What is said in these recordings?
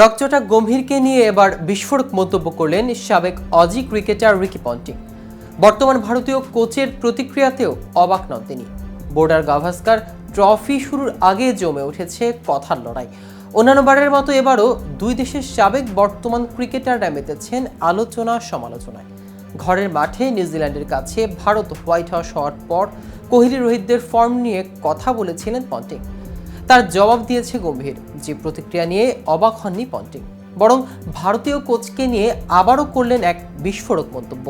রকচটা গম্ভীরকে নিয়ে এবার বিস্ফোরক মন্তব্য করলেন সাবেক অজি ক্রিকেটার রিকি পন্টিং। বর্তমান ভারতীয় কোচের প্রতিক্রিয়াতেও অবাক নন তিনি। বর্ডার গাভাস্কার ট্রফি শুরুর আগে জমে উঠেছে কথার লড়াই। অন্যান্যবারের মতো এবারও দুই দেশের সাবেক বর্তমান ক্রিকেটাররা মেতেছেন আলোচনা সমালোচনায়। ঘরের মাঠে নিউজিল্যান্ডের কাছে ভারত হোয়াইট হাউস হওয়ার পর কোহলি রোহিতদের ফর্ম নিয়ে কথা বলেছিলেন পন্টিং। তার জবাব দিয়েছে গম্ভীর, যে প্রতিক্রিয়া নিয়ে অবাক হননি পন্টিং, বরং ভারতীয় কোচকে নিয়ে আবারও করলেন এক বিস্ফোরক মন্তব্য।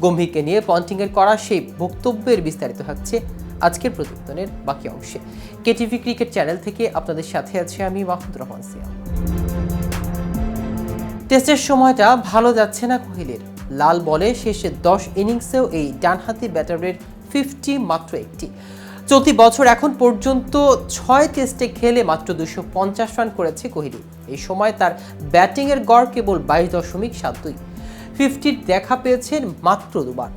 গম্ভীরকে নিয়ে পন্টিংয়ের করা সেই বক্তব্যের বিস্তারিত থাকছে আজকের প্রতিবেদনের বাকি অংশে। কেটিভি ক্রিকেট চ্যানেল থেকে আপনাদের সাথে আছে আমি মাহমুদ রহমান সিয়া। টেস্টের সময়টা ভালো যাচ্ছে না কোহলির। লাল বলে শেষে 10 ইনিংসেও এই ডানহাতি ব্যাটারের 50 মাত্র একটি। চলতি বছর এখন পর্যন্ত 6 টেস্টে খেলে মাত্র 250 রান করেছে কোহলি। এই সময় তার ব্যাটিংয়ের গড় কেবল 22.72। 50 দেখা পেয়েছেন মাত্র দুবার।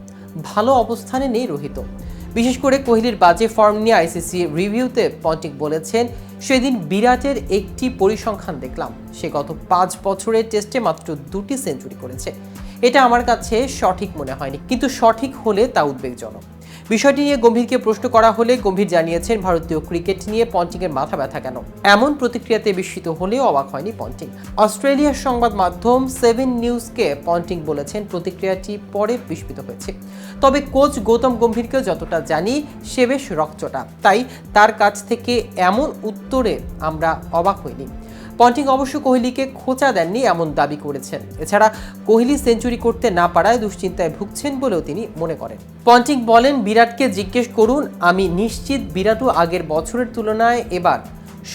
ভালো অবস্থানে নেই রোহিত। বিশেষ করে কোহলির বাজে ফর্ম নিয়ে আইসিসি রিভিউতে পন্টিং বলেছেন, সেদিন বিরাটের একটি পরিসংখ্যান দেখলাম, সে গত 5 বছরের টেস্টে মাত্র 2টি সেঞ্চুরি করেছে। এটা আমার কাছে সঠিক মনে হয়নি, কিন্তু সঠিক হলে তা উদ্বেগজনক। বিষয়টি নিয়ে গম্ভীরকে প্রশ্ন করা হলে গম্ভীর জানিয়েছেন, ভারতীয় ক্রিকেট নিয়ে পন্টিংয়ের মাথা ব্যথা কেন। এমন প্রতিক্রিয়াতে বিস্মিত হলেও অবাক হয়নি পন্টিং। অস্ট্রেলিয়ার সংবাদ মাধ্যম 7 নিউজকে পন্টিং বলেছেন, প্রতিক্রিয়াটি পরে বিস্মিত হয়েছে, তবে কোচ গৌতম গম্ভীরকেও যতটা জানি সে বেশ রকচটা, তাই তার কাছ থেকে এমন উত্তরে আমরা অবাক হইনি। পন্টিং অবশ্য কোহলিকে খোঁচা দেননি এমন দাবি করেছেন। এছাড়া কোহলি সেঞ্চুরি করতে না পারায় দুশ্চিন্তায় ভুগছেন বলেও তিনি মনে করেন। পন্টিং বলেন, বিরাটকে জিজ্ঞেস করুন, আমি নিশ্চিত বিরাটও আগের বছরের তুলনায় এবার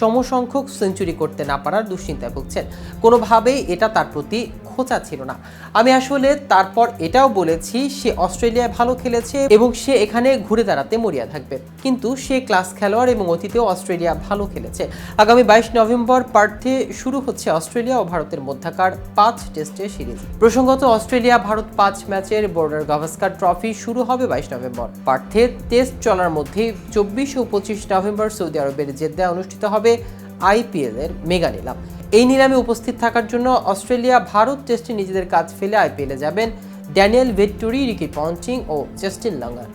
সমসংখ্যক সেঞ্চুরি করতে না পারার দুশ্চিন্তায় ভুগছেন। কোনোভাবেই এটা তার প্রতি খোঁচা ছিল না। আমি আসলে তারপর এটাও বলেছি, সে অস্ট্রেলিয়ায় ভালো খেলেছে এবং সে এখানে ঘুরে দাঁড়াতে মরিয়া থাকবে, কিন্তু সে ক্লাস খেলোয়াড় এবং অতীতেও অস্ট্রেলিয়া ভালো খেলেছে। আগামী 22 নভেম্বর পার্থে শুরু হচ্ছে অস্ট্রেলিয়া ও ভারতের মধ্যকার 5 টেস্টের সিরিজ। প্রসঙ্গত, অস্ট্রেলিয়া ভারত 5 ম্যাচের বর্ডার গাভাস্কার ট্রফি শুরু হবে 22 নভেম্বর। পার্থে টেস্ট চলার মধ্যে 24 ও 25 নভেম্বর সৌদি আরবের জেদ্দায় অনুষ্ঠিত হবে আইপিএল এর মেগা নিলাম। এই নিলামে উপস্থিত থাকার জন্য অস্ট্রেলিয়া ভারত টেস্টে নিজেদের কাজ ফেলে আইপিএলে যাবেন ড্যানিয়েল ভেট্টুরি, রিকি পন্টিং ও জাস্টিন লাঙ্গার।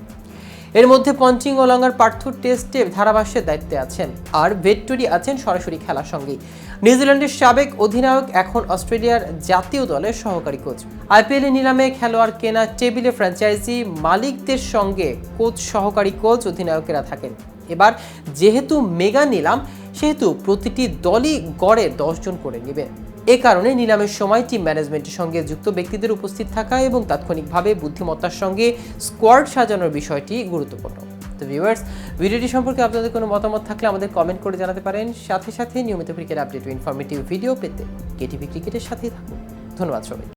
এর মধ্যে পন্টিং ও লাঙ্গার পার্থ টেস্টে ধারাভাষ্যের দায়িত্বে আছেন, আর ভেট্টুরি আছেন সরাসরি খেলার সঙ্গেই। নিউজিল্যান্ডের সাবেক অধিনায়ক এখন অস্ট্রেলিয়ার জাতীয় দলের সহকারী কোচ। আইপিএল নিলামে খেলোয়াড় কেনা টেবিলে ফ্র্যাঞ্চাইজি মালিকদের সঙ্গে কোচ, সহকারী কোচ, অধিনায়কেরা থাকেন। এবার যেহেতু মেগা নিলাম, সেহেতু প্রতিটি দলই গড়ে 10 জন করে নেবে। এ কারণে নিলামের সময় টিম ম্যানেজমেন্টের সঙ্গে যুক্ত ব্যক্তিদের উপস্থিত থাকা এবং তাৎক্ষণিকভাবে বুদ্ধিমত্তার সঙ্গে স্কোয়াড সাজানোর বিষয়টি গুরুত্বপূর্ণ। তো ভিউয়ার্স, ভিডিওটি সম্পর্কে আপনাদের কোনো মতামত থাকলে আমাদের কমেন্ট করে জানাতে পারেন। সাথে সাথে নিয়মিত ক্রিকেট আপডেট ও ইনফরমেটিভ ভিডিও পেতে কেটিভি ক্রিকেটের সাথেই থাকুন। ধন্যবাদ সবাই।